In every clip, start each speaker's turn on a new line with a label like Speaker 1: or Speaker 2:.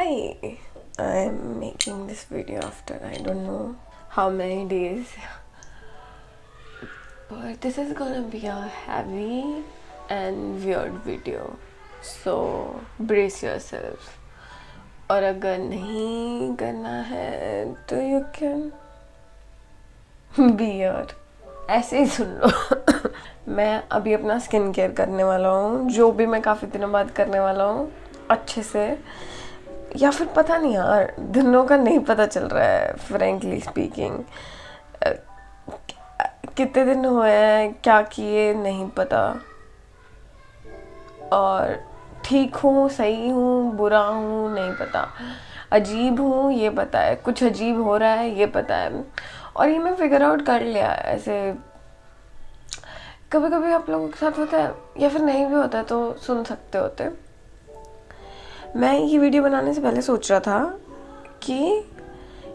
Speaker 1: Hi, I'm making this video after I don't know how many days, but this is gonna be a heavy and weird video, so brace yourself. और अगर नहीं करना है तो you can be here, ऐसे ही सुन लो। मैं अभी अपना स्किन केयर करने वाला हूँ, जो भी मैं काफ़ी दिनों बाद करने वाला हूँ अच्छे से, या फिर पता नहीं यार, दिनों का नहीं पता चल रहा है फ्रेंकली स्पीकिंग। कितने दिन हुए हैं, क्या किए नहीं पता, और ठीक हूँ, सही हूँ, बुरा हूँ नहीं पता, अजीब हूँ ये पता है, कुछ अजीब हो रहा है ये पता है, और ये मैं फिगर आउट कर लिया है। ऐसे कभी कभी आप लोगों के साथ होता है या फिर नहीं भी होता है तो सुन सकते होते। मैं ये वीडियो बनाने से पहले सोच रहा था कि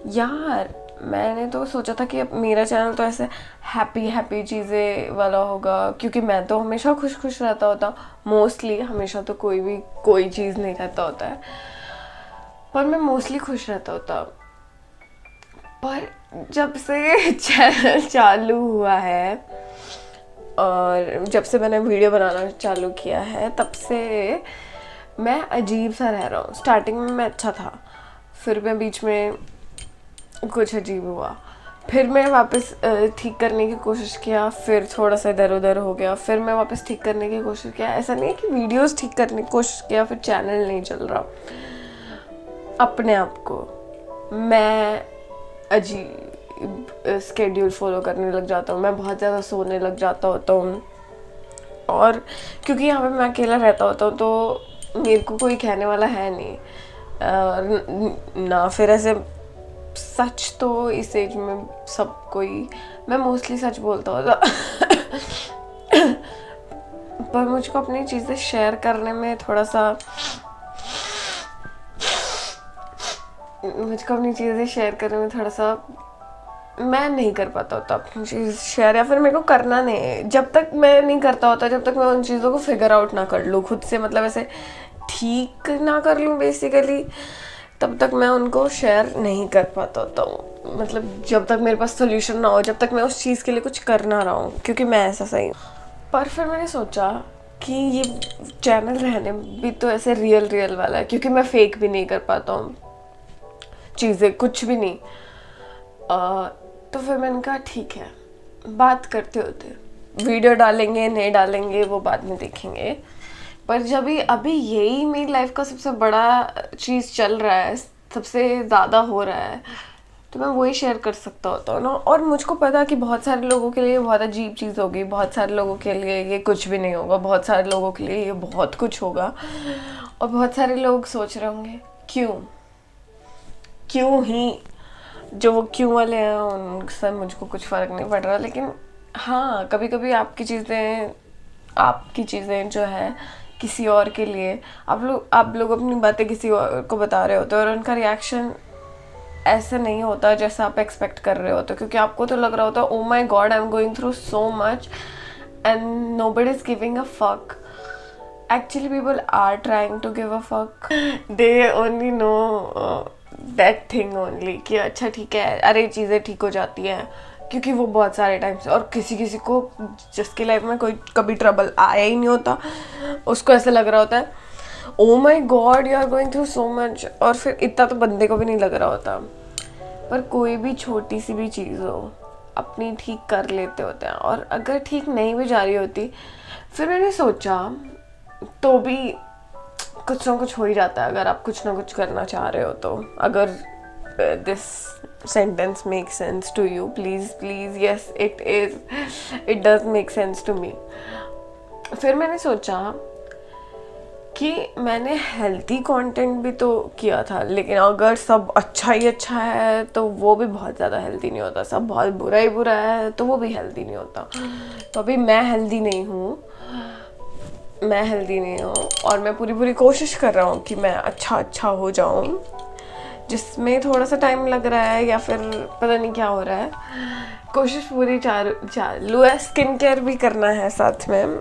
Speaker 1: यार, मैंने तो सोचा था कि मेरा चैनल तो ऐसे हैप्पी चीज़ें वाला होगा, क्योंकि मैं तो हमेशा खुश रहता होता, मोस्टली। हमेशा तो कोई चीज़ नहीं रहता होता है, पर मैं मोस्टली खुश रहता होता। पर जब से चैनल चालू हुआ है और जब से मैंने वीडियो बनाना चालू किया है, तब से मैं अजीब सा रह रहा हूँ। स्टार्टिंग में मैं अच्छा था, फिर मैं बीच में कुछ अजीब हुआ, फिर मैं वापस ठीक करने की कोशिश किया, फिर थोड़ा सा इधर उधर हो गया, फिर मैं वापस ठीक करने की कोशिश किया। ऐसा नहीं है कि वीडियोस ठीक करने की कोशिश किया फिर चैनल नहीं चल रहा। अपने आप को मैं अजीब स्केड्यूल फॉलो करने लग जाता हूँ, मैं बहुत ज़्यादा सोने लग जाता होता हूँ। और क्योंकि यहाँ पे मैं अकेला रहता होता हूँ तो मेरे को कोई कहने वाला है नहीं, ना फिर ऐसे सच तो इस एज में सब कोई, मैं मोस्टली सच बोलता होता। पर मुझको अपनी चीज़ें शेयर करने में थोड़ा सा, मैं नहीं कर पाता होता अपनी चीज़ शेयर, या फिर मेरे को करना नहीं है। जब तक मैं नहीं करता होता, जब तक मैं उन चीज़ों को फिगर आउट ना कर लूँ खुद से, मतलब ऐसे ठीक ना कर लूँ बेसिकली, तब तक मैं उनको शेयर नहीं कर पाता होता हूँ। मतलब जब तक मेरे पास सोल्यूशन ना हो, जब तक मैं उस चीज़ के लिए कुछ कर ना रहा हूँ, क्योंकि मैं ऐसा सही हूँ। पर फिर मैंने सोचा कि ये चैनल रहने भी तो ऐसे रियल वाला है, क्योंकि मैं फेक भी नहीं कर पाता हूँ चीज़ें, कुछ भी नहीं। तो फिर मैंने कहा ठीक है, बात करते होते, वीडियो डालेंगे नहीं डालेंगे वो बाद में देखेंगे। पर जब अभी यही मेरी लाइफ का सबसे बड़ा चीज़ चल रहा है, सबसे ज़्यादा हो रहा है, तो मैं वही शेयर कर सकता होता हूँ ना। और मुझको पता कि बहुत सारे लोगों के लिए बहुत अजीब चीज़ होगी, बहुत सारे लोगों के लिए ये कुछ भी नहीं होगा, बहुत सारे लोगों के लिए ये बहुत कुछ होगा, और बहुत सारे लोग सोच रहे होंगे क्यों ही, जो वो क्यों वाले हैं उनसे मुझको कुछ फ़र्क नहीं पड़ रहा। लेकिन हाँ, कभी कभी आपकी चीज़ें जो है किसी और के लिए, आप लोग अपनी बातें किसी और को बता रहे होते हो, और उनका रिएक्शन ऐसे नहीं होता जैसा आप एक्सपेक्ट कर रहे होते, क्योंकि आपको तो लग रहा होता है oh my god, I am going through so much and nobody is giving a fuck. Actually, people are trying to give a fuck. They only know that thing only, कि अच्छा ठीक है, अरे चीज़ें ठीक हो जाती हैं, क्योंकि वो बहुत सारे टाइम से, और किसी को जिसकी लाइफ में कोई कभी ट्रबल आया ही नहीं होता, उसको ऐसे लग रहा होता है oh my god you are going through so much, और फिर इतना तो बंदे को भी नहीं लग रहा होता। पर कोई भी छोटी सी भी चीज़ हो, अपनी ठीक कर लेते होते हैं, और अगर ठीक नहीं भी जा रही होती, फिर मैंने सोचा तो भी कुछ ना कुछ हो ही जाता है अगर आप कुछ ना कुछ करना चाह रहे हो तो। अगर this sentence make sense to you, please yes it does make sense to me. फिर मैंने सोचा कि मैंने हेल्थी कंटेंट भी तो किया था, लेकिन अगर सब अच्छा ही अच्छा है तो वो भी बहुत ज़्यादा हेल्थी नहीं होता, सब बहुत बुरा ही बुरा है तो वो भी हेल्थी नहीं होता। तो अभी मैं हेल्थी नहीं हूँ, और मैं पूरी कोशिश कर रहा हूँ कि मैं अच्छा हो जाऊँ, जिसमें थोड़ा सा टाइम लग रहा है या फिर पता नहीं क्या हो रहा है। कोशिश पूरी चालू है, स्किन केयर भी करना है साथ में,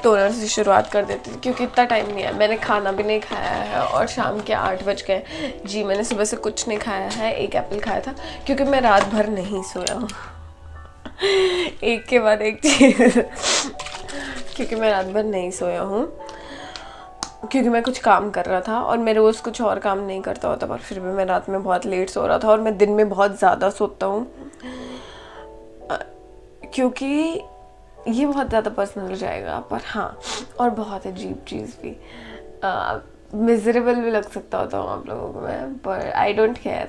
Speaker 1: टोनर से शुरुआत कर देती थी, क्योंकि इतना टाइम नहीं है, मैंने खाना भी नहीं खाया है और शाम के 8 बज गए जी। मैंने सुबह से कुछ नहीं खाया है, एक एप्पल खाया था क्योंकि मैं रात भर नहीं सोया हूँ। एक के बाद एक चीज़ क्योंकि मैं रात भर नहीं सोया हूँ, क्योंकि मैं कुछ काम कर रहा था और मैं रोज़ कुछ और काम नहीं करता होता, पर फिर भी मैं रात में बहुत लेट सो रहा था और मैं दिन में बहुत ज़्यादा सोता हूँ, क्योंकि ये बहुत ज़्यादा पर्सनल हो जाएगा। पर हाँ, और बहुत अजीब चीज़ भी, मिजरेबल भी लग सकता होता हूँ आप लोगों को मैं, पर आई डोंट केयर।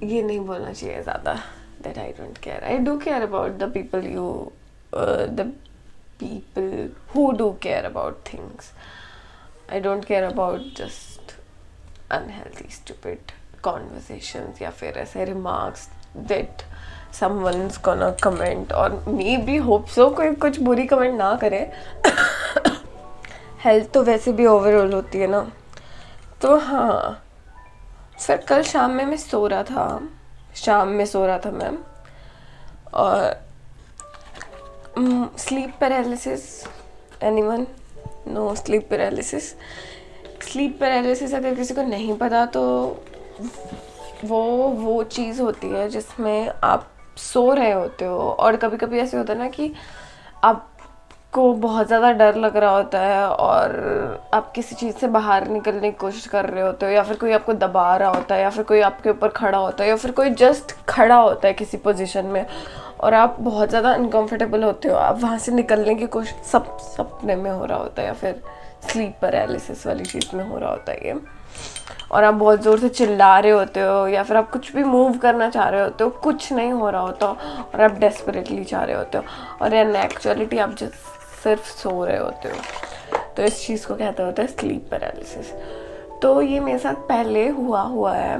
Speaker 1: ये नहीं बोलना चाहिए ज़्यादा that I don't care. I do care about the people the people who do care about things. I don't care about just unhealthy, stupid conversations या फिर ऐसे remarks that someone's gonna comment or maybe hope so कोई कुछ बुरी comment ना करे। Health तो वैसे भी ओवरऑल होती है ना। तो हाँ, फिर कल शाम में मैं सो रहा था मैम, और sleep paralysis, anyone know sleep paralysis? Sleep paralysis अगर किसी को नहीं पता तो वो चीज़ होती है जिसमें आप सो रहे होते हो और कभी कभी ऐसे होता है ना कि आपको बहुत ज़्यादा डर लग रहा होता है और आप किसी चीज़ से बाहर निकलने की कोशिश कर रहे होते हो, या फिर कोई आपको दबा रहा होता है, या फिर कोई आपके ऊपर खड़ा होता है, या फिर कोई जस्ट खड़ा होता है किसी पोजीशन में और आप बहुत ज़्यादा अनकंफर्टेबल होते हो, आप वहाँ से निकलने की कोशिश, सब सपने में हो रहा होता है या फिर स्लीप पैरालिसिस वाली चीज़ में हो रहा होता है ये, और आप बहुत ज़ोर से चिल्ला रहे होते हो या फिर आप कुछ भी मूव करना चाह रहे होते हो, कुछ नहीं हो रहा होता और आप डेस्परेटली चाह रहे होते हो और इन एक्चुअलिटी आप सिर्फ सो रहे होते हो। तो इस चीज़ को कहते होता है स्लीप पैरालिसिस। तो ये मेरे साथ पहले हुआ है।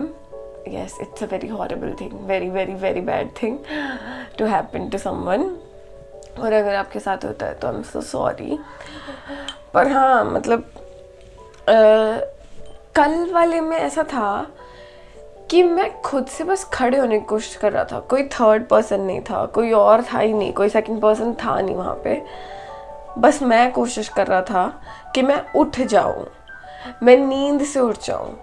Speaker 1: Yes, it's a very horrible thing, very very very bad thing to happen to someone, और अगर आपके साथ होता है तो आई एम सो सॉरी। पर हाँ, मतलब कल वाले में ऐसा था कि मैं खुद से बस खड़े होने की कोशिश कर रहा था, कोई थर्ड पर्सन नहीं था, कोई और था ही नहीं, कोई सेकंड पर्सन था नहीं वहाँ पे, बस मैं कोशिश कर रहा था कि मैं उठ जाऊँ, मैं नींद से उठ जाऊँ,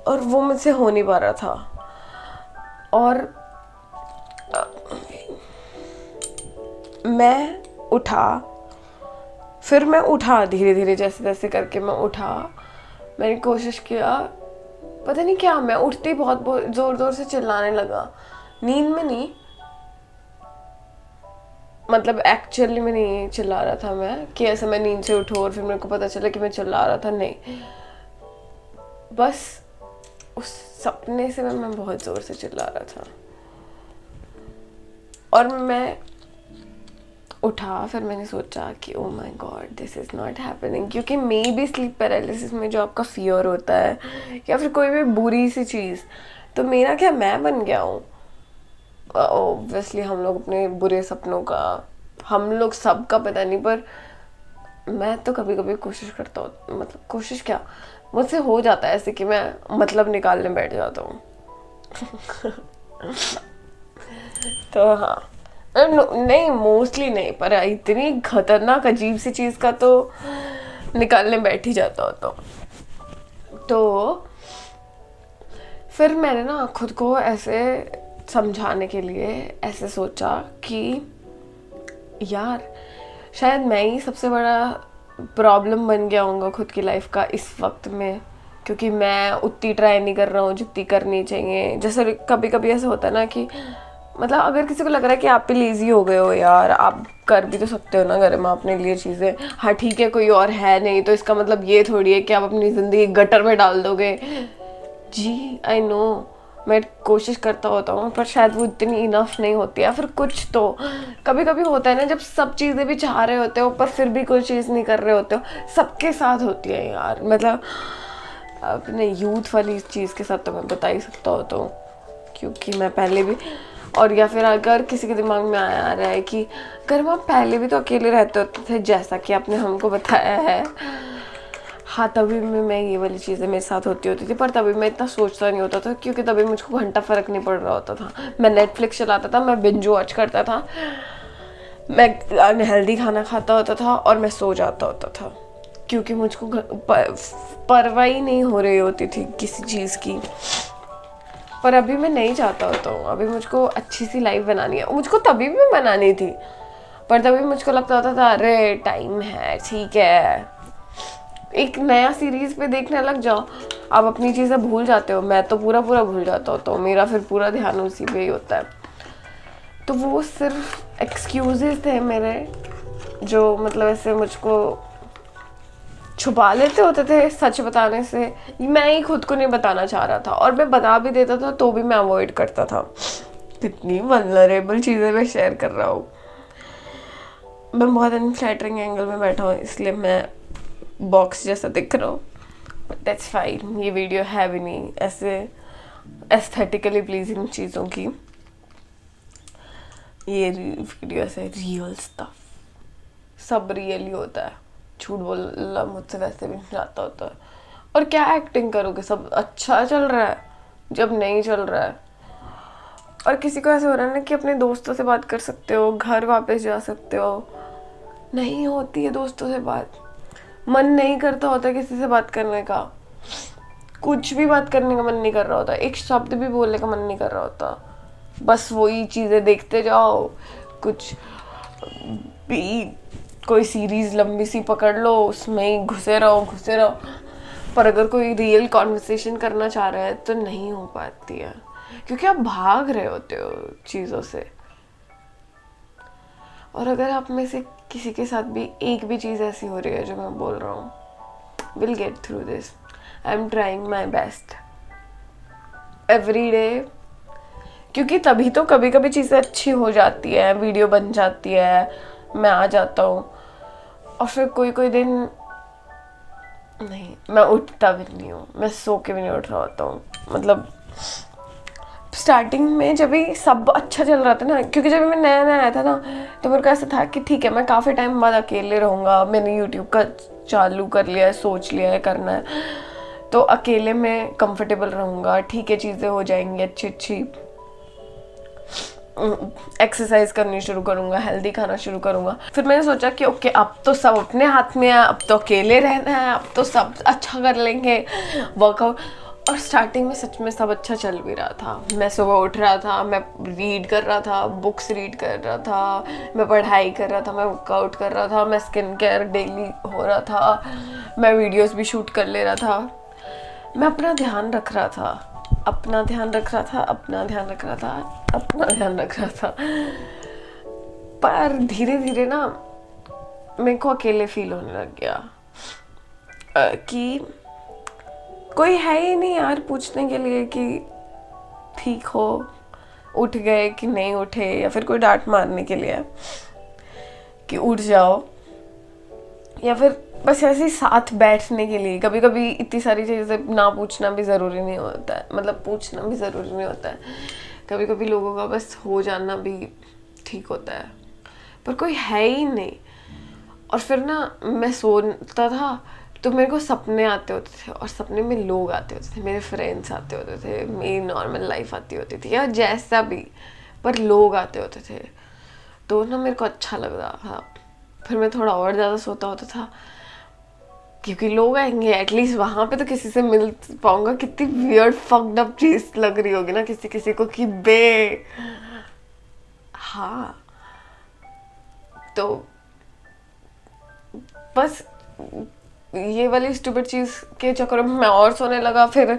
Speaker 1: और वो मुझसे हो नहीं पा रहा था। और मैं उठा, फिर मैं उठा धीरे धीरे, जैसे जैसे करके मैं उठा, मैंने कोशिश किया, पता नहीं क्या, मैं उठते ही बहुत ज़ोर ज़ोर से चिल्लाने लगा, नींद में नहीं, मतलब एक्चुअली में नहीं चिल्ला रहा था मैं कि ऐसे मैं नींद से उठूँ और फिर मेरे को पता चला कि मैं चिल्ला रहा था, नहीं, बस उस सपने से मैं बहुत ज़ोर से चिल्ला रहा था। और मैं उठा, फिर मैंने सोचा कि oh my God, this is not happening, क्योंकि मे बी स्लीप पैरालिसिस में जो आपका फियर होता है या फिर कोई भी बुरी सी चीज़, तो मेरा क्या, मैं बन गया हूँ। ऑब्वियसली हम लोग अपने बुरे सपनों का, हम लोग सबका पता नहीं, पर मैं तो कभी कभी कोशिश करता हूँ, मतलब कोशिश क्या, मुझसे हो जाता है ऐसे कि मैं मतलब निकालने बैठ जाता हूँ। तो हाँ, नहीं मोस्टली नहीं, पर इतनी खतरनाक अजीब सी चीज़ का तो निकालने बैठ ही जाता होता हूँ। तो फिर मैंने ना खुद को ऐसे समझाने के लिए ऐसे सोचा कि यार शायद मैं ही सबसे बड़ा प्रॉब्लम बन गया हूँगा खुद की लाइफ का इस वक्त में, क्योंकि मैं उतनी ट्राई नहीं कर रहा हूँ जितनी करनी चाहिए। जैसे कभी कभी ऐसा होता है ना कि मतलब अगर किसी को लग रहा है कि आप भी लेज़ी हो गए हो, यार आप कर भी तो सकते हो ना घर में अपने लिए चीज़ें, हाँ ठीक है कोई और है नहीं तो इसका मतलब ये थोड़ी है कि आप अपनी ज़िंदगी गटर में डाल दोगे। जी आई नो, मैं कोशिश करता होता हूँ पर शायद वो इतनी इनफ नहीं होती है। फिर कुछ तो कभी कभी होता है ना, जब सब चीज़ें भी चाह रहे होते हो पर फिर भी कोई चीज़ नहीं कर रहे होते हो, सबके साथ होती है यार। मतलब अपने यूथ वाली चीज़ के साथ तो मैं बता ही सकता होता हूँ, क्योंकि मैं पहले भी, और या फिर अगर किसी के दिमाग में आ रहा है कि अगर हम पहले भी तो अकेले रहते होते थे जैसा कि आपने हमको बताया है, हाँ तभी में मैं ये वाली चीज़ें मेरे साथ होती थी, पर तभी मैं इतना सोचता नहीं होता था क्योंकि तभी मुझको घंटा फ़र्क नहीं पड़ रहा होता था। मैं नेटफ्लिक्स चलाता था, मैं बिंज वॉच करता था, मैं अनहेल्दी खाना खाता होता था और मैं सो जाता होता था, क्योंकि मुझको परवाह ही नहीं हो रही होती थी किसी चीज़ की। पर अभी मैं नहीं चाहता होता हूँ, अभी मुझको अच्छी सी लाइफ बनानी है। मुझको तभी भी बनानी थी, पर तभी मुझको लगता होता था अरे टाइम है, ठीक है, एक नया सीरीज पे देखने लग जाओ, आप अपनी चीज़ें भूल जाते हो। मैं तो पूरा भूल जाता हूँ, तो मेरा फिर पूरा ध्यान उसी पे ही होता है। तो वो सिर्फ एक्सक्यूजेस थे मेरे, जो मतलब ऐसे मुझको छुपा लेते होते थे सच बताने से। मैं ही खुद को नहीं बताना चाह रहा था, और मैं बता भी देता था तो भी मैं अवॉइड करता था। कितनी वल्नरेबल चीज़ें मैं शेयर कर रहा हूँ। मैं बहुत अनफ्लैटरिंग एंगल में बैठा हूँ, इसलिए मैं बॉक्स जैसा दिख रहा हूँ, दैट्स फाइन। ये वीडियो है भी नहीं ऐसे एस्थेटिकली प्लीजिंग चीज़ों की, ये वीडियो ऐसे रियल स्टफ, सब रियल ही होता है। झूठ बोलना मुझसे वैसे भी नहीं आता होता है। और क्या एक्टिंग करोगे, सब अच्छा चल रहा है जब नहीं चल रहा है। और किसी को ऐसे हो रहा है ना कि अपने दोस्तों से बात कर सकते हो, घर वापस जा सकते हो, नहीं होती है दोस्तों से बात। मन नहीं करता होता किसी से बात करने का, कुछ भी बात करने का मन नहीं कर रहा होता, एक शब्द भी बोलने का मन नहीं कर रहा होता। बस वही चीज़ें देखते जाओ, कुछ भी कोई सीरीज लंबी सी पकड़ लो, उसमें ही घुसे रहो। पर अगर कोई रियल कॉन्वर्सेशन करना चाह रहा है तो नहीं हो पाती है, क्योंकि आप भाग रहे होते हो चीज़ों से। और अगर आप में से किसी के साथ भी एक भी चीज़ ऐसी हो रही है जो मैं बोल रहा हूँ, will get through this, I am trying my best every day. क्योंकि तभी तो कभी कभी चीज़ें अच्छी हो जाती है, वीडियो बन जाती है, मैं आ जाता हूँ। और फिर कोई दिन नहीं, मैं उठता भी नहीं हूँ, मैं सो के भी नहीं उठ रहा होता हूँ। मतलब स्टार्टिंग में जब भी सब अच्छा चल रहा था ना, क्योंकि जब मैं नया आया था ना, तो मेरे को ऐसा था कि ठीक है मैं काफ़ी टाइम बाद अकेले रहूँगा, मैंने यूट्यूब का चालू कर लिया है, सोच लिया है करना है, तो अकेले में कंफर्टेबल रहूँगा, ठीक है, चीज़ें हो जाएंगी अच्छी। एक्सरसाइज करनी शुरू करूँगा, हेल्दी खाना शुरू करूँगा। फिर मैंने सोचा कि ओके अब तो सब अपने हाथ में है, अब तो अकेले रहना है, अब तो सब अच्छा कर लेंगे वर्कआउट। और स्टार्टिंग में सच में सब अच्छा चल भी रहा था। मैं सुबह उठ रहा था, मैं रीड कर रहा था, बुक्स रीड कर रहा था, मैं पढ़ाई कर रहा था, मैं वर्कआउट कर रहा था, मैं स्किन केयर डेली हो रहा था, मैं वीडियोस भी शूट कर ले रहा था, मैं अपना ध्यान रख रहा था, अपना ध्यान रख रहा था, अपना ध्यान रख रहा था, अपना ध्यान रख रहा था। पर धीरे धीरे ना मेरे को अकेले फील होने लग गया कि कोई है ही नहीं यार पूछने के लिए कि ठीक हो, उठ गए कि नहीं उठे, या फिर कोई डांट मारने के लिए कि उठ जाओ, या फिर बस ऐसे ही साथ बैठने के लिए। कभी कभी इतनी सारी चीज़ें ना पूछना भी ज़रूरी नहीं होता है, मतलब पूछना भी ज़रूरी नहीं होता है, कभी कभी लोगों का बस हो जाना भी ठीक होता है। पर कोई है ही नहीं। और फिर ना मैं सोता था तो मेरे को सपने आते होते थे, और सपने में लोग आते होते थे, मेरे फ्रेंड्स आते होते थे, मेरी नॉर्मल लाइफ आती होती थी या जैसा भी, पर लोग आते होते थे तो ना मेरे को अच्छा लग रहा था। फिर मैं थोड़ा और ज़्यादा सोता होता था, क्योंकि लोग आएंगे, एटलीस्ट वहाँ पे तो किसी से मिल पाऊंगा। कितनी वियर्ड फक्ड अप चीज़ लग रही होगी ना किसी को कि बे, हाँ। तो बस ये वाली स्टूपिड चीज़ के चक्कर में मैं और सोने लगा। फिर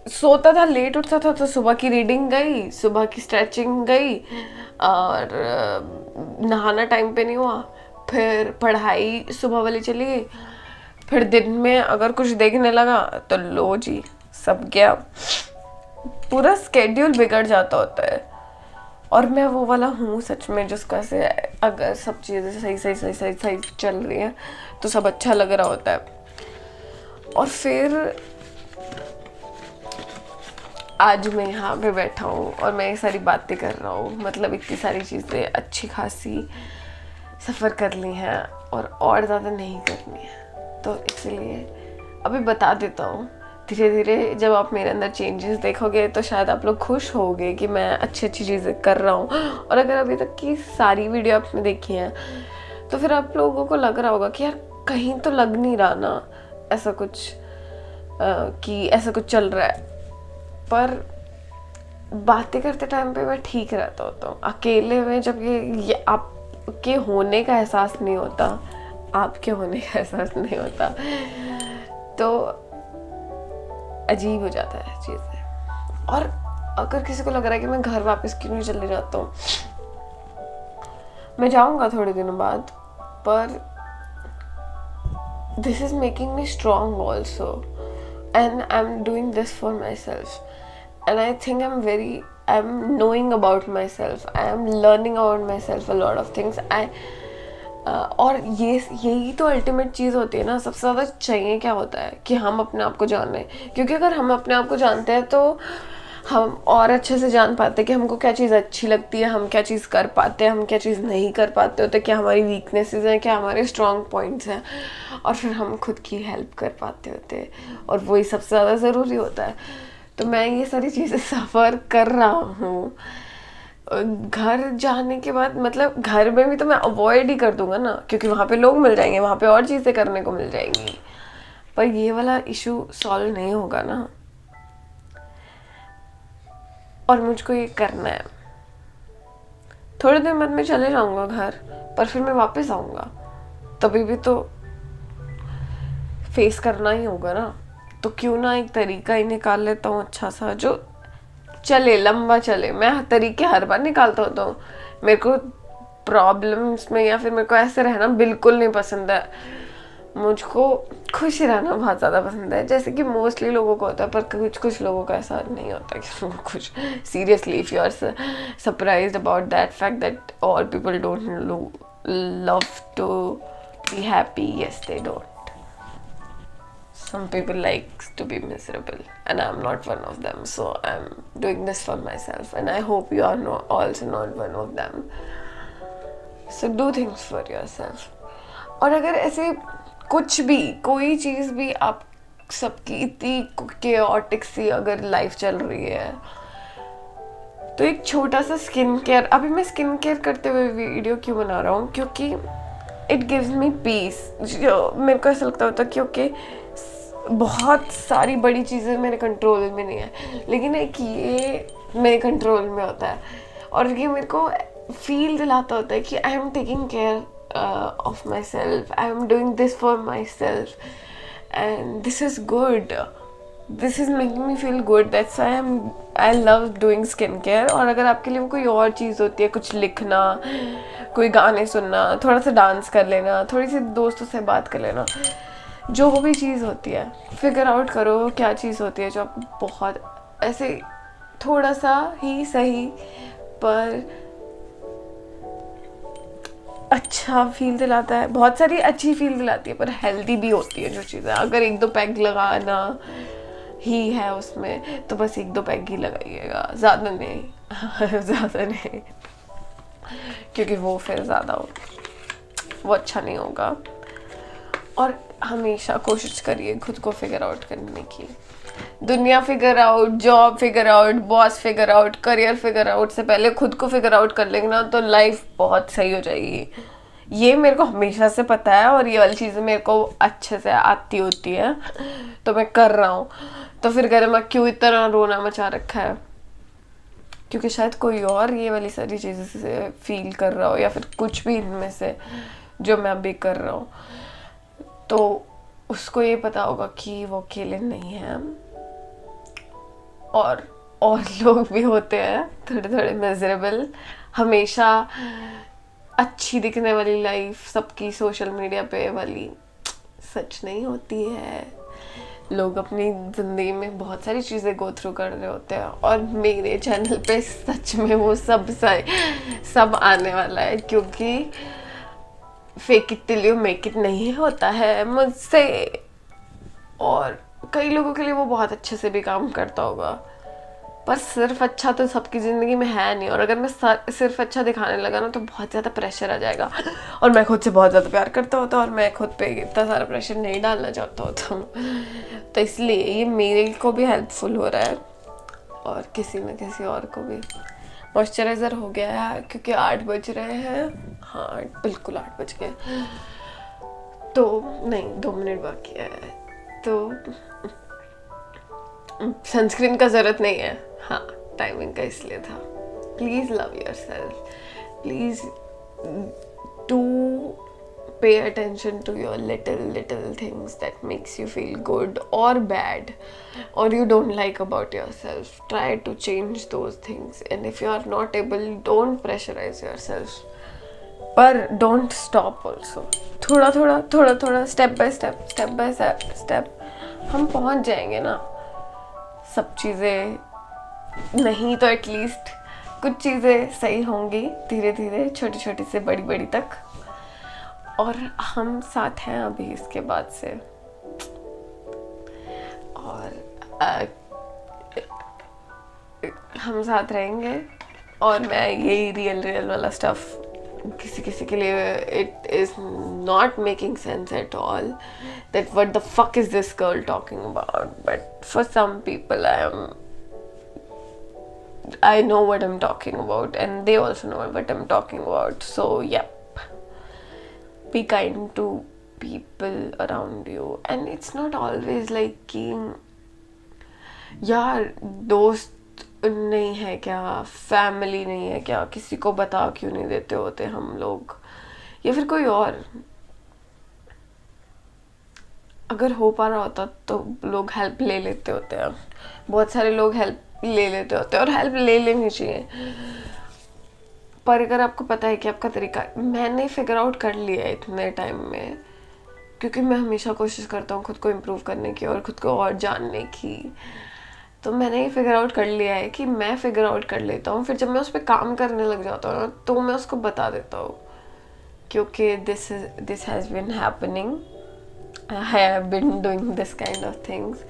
Speaker 1: सोता था, लेट उठता था, तो सुबह की रीडिंग गई, सुबह की स्ट्रेचिंग गई, और नहाना टाइम पे नहीं हुआ, फिर पढ़ाई सुबह वाली चली गई, फिर दिन में अगर कुछ देखने लगा तो लो जी सब गया, पूरा स्केड्यूल बिगड़ जाता होता है। और मैं वो वाला हूँ सच में जिसको ऐसे अगर सब चीज़ें सही चल रही हैं तो सब अच्छा लग रहा होता है। और फिर आज मैं यहाँ पे बैठा हूँ और मैं ये सारी बातें कर रहा हूँ, मतलब इतनी सारी चीज़ें अच्छी खासी सफ़र कर ली हैं और ज़्यादा नहीं करनी है, तो इसलिए अभी बता देता हूँ धीरे धीरे जब आप मेरे अंदर चेंजेस देखोगे तो शायद आप लोग खुश होगे कि मैं अच्छी अच्छी चीज़ें कर रहा हूँ। और अगर अभी तक की सारी वीडियो आपने देखी हैं तो फिर आप लोगों को लग रहा होगा कि यार कहीं तो लग नहीं रहा ना ऐसा कुछ कि ऐसा कुछ चल रहा है। पर बातें करते टाइम पे मैं ठीक रहता होता हूँ। अकेले में जब ये आपके होने का एहसास नहीं होता, आपके होने का एहसास नहीं होता, तो अजीब हो जाता है चीज़ें। और अगर किसी को लग रहा है कि मैं घर वापस क्यों नहीं चले जाता हूँ, मैं जाऊँगा थोड़े दिनों बाद, पर this is making me strong also, and I'm doing this for myself, and I think I'm knowing about myself, I am learning about myself a lot of things. और यही तो अल्टीमेट चीज़ होती है ना। सबसे ज़्यादा चाहिए क्या होता है कि हम अपने आप को जानें, क्योंकि अगर हम अपने आप को जानते हैं तो हम और अच्छे से जान पाते हैं कि हमको क्या चीज़ अच्छी लगती है, हम क्या चीज़ कर पाते हैं, हम क्या चीज़ नहीं कर पाते होते, क्या हमारी वीकनेसेस हैं, क्या हमारे स्ट्रॉन्ग पॉइंट्स हैं, और फिर हम खुद की हेल्प कर पाते होते हैं, और वही सबसे ज़्यादा ज़रूरी होता है। तो मैं ये सारी चीज़ें सफ़र कर रहा हूँ। घर जाने के बाद मतलब घर में भी तो मैं अवॉइड ही कर दूंगा ना, क्योंकि वहाँ पे लोग मिल जाएंगे, वहाँ पे और चीज़ें करने को मिल जाएंगी, पर ये वाला इशू सॉल्व नहीं होगा ना। और मुझको ये करना है। थोड़े दिन बाद मैं चले जाऊंगा घर, पर फिर मैं वापस आऊंगा, तभी भी तो फेस करना ही होगा ना। तो क्यों ना एक तरीका ही निकाल लेता हूँ अच्छा सा, जो चले, लंबा चले। मैं तरीके हर बार निकालता होता हूँ। मेरे को प्रॉब्लम्स में या फिर मेरे को ऐसे रहना बिल्कुल नहीं पसंद है। मुझको खुश रहना बहुत ज़्यादा पसंद है, जैसे कि मोस्टली लोगों को होता है, पर कुछ कुछ लोगों का ऐसा नहीं होता कि उनको कुछ seriously. If you are surprised about that fact that all people don't love to be happy, yes they don't. Some people like to be miserable, and I'm not one of them. So I'm doing this for myself, and I hope you are also not one of them. So do things for yourself. और अगर ऐसे कुछ भी, कोई चीज़ भी आप सबकी इतनी chaotic सी अगर लाइफ चल रही है, तो एक छोटा सा स्किन केयर, अभी मैं स्किन केयर करते हुए वीडियो क्यों बना रहा हूँ, क्योंकि इट गिव्स मी पीस। मेरे को ऐसा लगता होता है क्योंकि बहुत सारी बड़ी चीज़ें मेरे कंट्रोल में नहीं है, लेकिन एक ये मेरे कंट्रोल में होता है, और ये मेरे को फील दिलाता होता है कि I am taking care of my self, I am doing this for my self, and this is good, this is making me feel good, that's I love doing skin care. और अगर आपके लिए कोई और चीज़ होती है, कुछ लिखना, कोई गाने सुनना, थोड़ा सा डांस कर लेना, थोड़ी सी दोस्तों से बात कर लेना, जो भी चीज़ होती है, फिगर आउट करो क्या चीज़ होती है जो आपको बहुत ऐसे थोड़ा सा ही सही पर अच्छा फील दिलाता है। बहुत सारी अच्छी फील दिलाती है, पर हेल्दी भी होती है जो चीज़ें। अगर एक दो पैग लगाना ही है उसमें, तो बस एक दो पैग ही लगाइएगा, ज़्यादा नहीं ज़्यादा नहीं, क्योंकि वो फिर ज़्यादा वो अच्छा नहीं होगा। और हमेशा कोशिश करिए खुद को फिगर आउट करने की। दुनिया figure out, job figure out, boss figure out, career figure out से पहले खुद को फिगर आउट कर लेंगे ना, तो लाइफ बहुत सही हो जाएगी। ये मेरे को हमेशा से पता है, और ये वाली चीज़ें मेरे को अच्छे से आती होती है, तो मैं कर रहा हूँ। तो फिर घर में क्यों इतना रोना मचा रखा है, क्योंकि शायद कोई और ये वाली सारी चीज़ें से फील कर रहा हो, या फिर कुछ भी इनमें से जो मैं अभी कर रहा हूँ, तो उसको ये पता होगा कि वो अकेले नहीं है। और लोग भी होते हैं थोड़े थोड़े मिजरेबल। हमेशा अच्छी दिखने वाली लाइफ सबकी सोशल मीडिया पे वाली सच नहीं होती है। लोग अपनी ज़िंदगी में बहुत सारी चीज़ें गो थ्रू कर रहे होते हैं, और मेरे चैनल पे सच में वो सब आने वाला है, क्योंकि fake it till you make it नहीं होता है मुझसे। और कई लोगों के लिए वो बहुत अच्छे से भी काम करता होगा, पर सिर्फ अच्छा तो सबकी ज़िंदगी में है नहीं, और अगर मैं सिर्फ अच्छा दिखाने लगा ना तो बहुत ज़्यादा प्रेशर आ जाएगा, और मैं खुद से बहुत ज़्यादा प्यार करता होता और मैं खुद पे इतना सारा प्रेशर नहीं डालना चाहता होता, तो इसलिए ये मेरे को भी हेल्पफुल हो रहा है और किसी न किसी और को भी। मॉइस्चराइज़र हो गया है क्योंकि 8 बज रहे हैं, हाँ बिल्कुल 8 बज गए, तो नहीं 2 मिनट बाकी है, तो सनस्क्रीन का ज़रूरत नहीं है, हाँ टाइमिंग का इसलिए था। Please love your self, please do pay attention to your little things that makes you feel good or bad or you don't like about yourself. Try to change those things, and if you are not able, don't pressurize yourself, पर don't stop also. थोड़ा थोड़ा step by step हम पहुंच जाएंगे ना। सब चीज़ें नहीं तो एटलीस्ट कुछ चीज़ें सही होंगी धीरे धीरे, छोटी छोटी से बड़ी बड़ी तक, और हम साथ हैं अभी इसके बाद से, और हम साथ रहेंगे। और मैं यही रियल वाला स्टफ किसी के लिए it is not making sense at all, that what the fuck is this girl talking about, but for some people I know what I'm talking about, and they also know what I'm talking about. So yep, be kind to people around you, and it's not always like कि यार दोस्त नहीं है क्या, family नहीं है क्या, किसी को बता क्यों नहीं देते होते हम लोग, या फिर कोई और। अगर हो पा रहा होता तो लोग हेल्प ले लेते होते हैं, बहुत सारे लोग हेल्प ले लेते होते हैं, और हेल्प ले लेनी चाहिए। पर अगर आपको पता है कि आपका तरीका, मैंने फिगर आउट कर लिया है इतने टाइम में, क्योंकि मैं हमेशा कोशिश करता हूँ खुद को इम्प्रूव करने की और खुद को और जानने की, तो मैंने ये फिगर आउट कर लिया है कि मैं फिगर आउट कर लेता हूँ, फिर जब मैं उस पर काम करने लग जाता हूँ ना तो मैं उसको बता देता हूँ, क्योंकि this has been happening, I have been doing this kind of things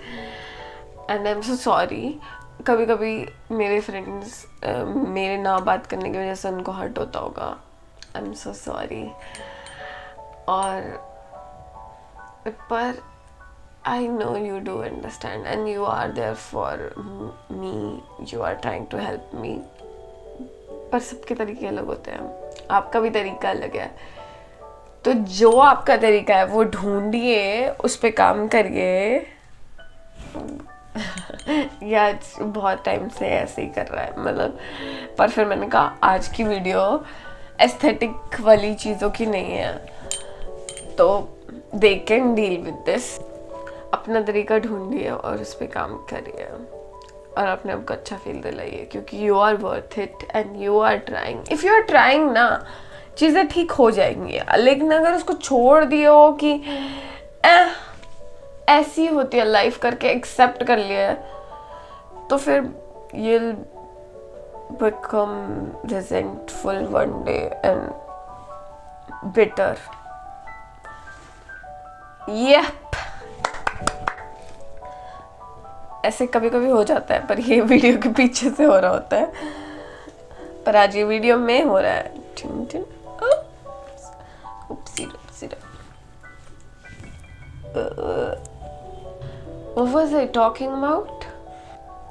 Speaker 1: and I am so sorry. कभी कभी मेरे फ्रेंड्स मेरे ना बात करने की वजह से उनको हर्ट होता होगा, आई एम सो सॉरी। और पर I know you do understand and you are there for me, you are trying to help me, पर सबके तरीके अलग होते हैं, आपका भी तरीका अलग है, तो जो आपका तरीका है वो ढूंढिए, उस पर काम करिए। या बहुत टाइम से ऐसे ही कर रहा है मतलब, पर फिर मैंने कहा आज की वीडियो एस्थेटिक वाली चीज़ों की नहीं है, तो they can deal with this. अपना तरीका ढूंढिए और उस पर काम करिए और अपने आप को अच्छा फील दिलाइए, क्योंकि you are worth it and you are trying. If you are trying ना, चीज़ें ठीक हो जाएंगी, लेकिन अगर उसको छोड़ दिए हो कि ऐसी होती है लाइफ करके एक्सेप्ट कर लिया, तो फिर ये become resentful one day and bitter. Yelp, ऐसे कभी कभी हो जाता है, पर ये वीडियो के पीछे से हो रहा होता है, पर आज ये वीडियो में हो रहा है। What was I talking about?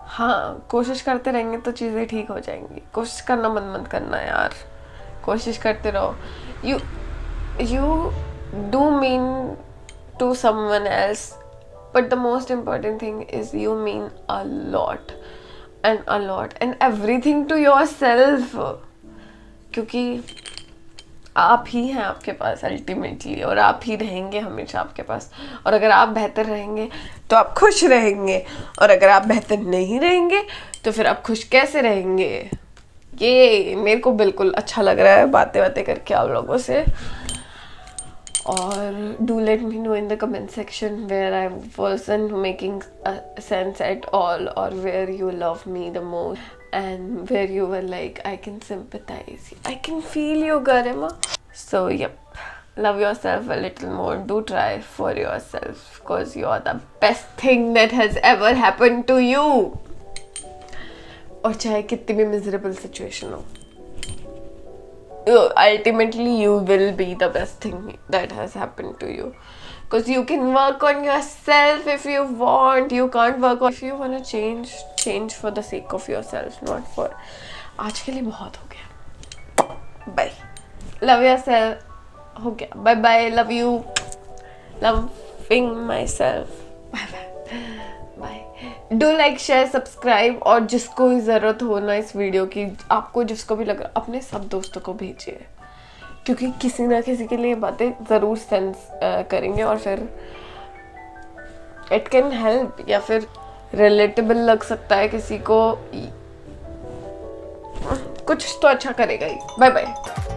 Speaker 1: हाँ, कोशिश करते रहेंगे तो चीज़ें ठीक हो जाएंगी। कोशिश करना मत करना यार, कोशिश करते रहो। You do mean to someone else, but the most important thing is you mean a lot and everything to yourself, क्योंकि आप ही हैं आपके पास अल्टीमेटली, और आप ही रहेंगे हमेशा आपके पास, और अगर आप बेहतर रहेंगे तो आप खुश रहेंगे, और अगर आप बेहतर नहीं रहेंगे तो फिर आप खुश कैसे रहेंगे। ये मेरे को बिल्कुल अच्छा लग रहा है बातें करके आप लोगों से। और do let me know in the comment section where I wasn't making sense at all, or where you love me the most and where you were like I can sympathize, I can feel you Garima. So yep, love yourself a little more, do try for yourself, because you are the best thing that has ever happened to you. और चाहे कितनी भी miserable situation हो, ultimately you will be the best thing that has happened to you, because you can work on yourself if you want. You can't work on, if you want to change for the sake of yourself, not for. आज के लिए बहुत हो गया, bye, love yourself, हो गया, bye bye, love you, loving myself, bye bye, do like share subscribe, और जिसको भी ज़रूरत हो ना इस वीडियो की, आपको जिसको भी लग रहा, अपने सब दोस्तों को भेजिए, क्योंकि किसी ना किसी के लिए बातें ज़रूर सेंस करेंगे, और फिर इट कैन हेल्प, या फिर रिलेटेबल लग सकता है किसी को, कुछ तो अच्छा करेगा ही। Bye bye.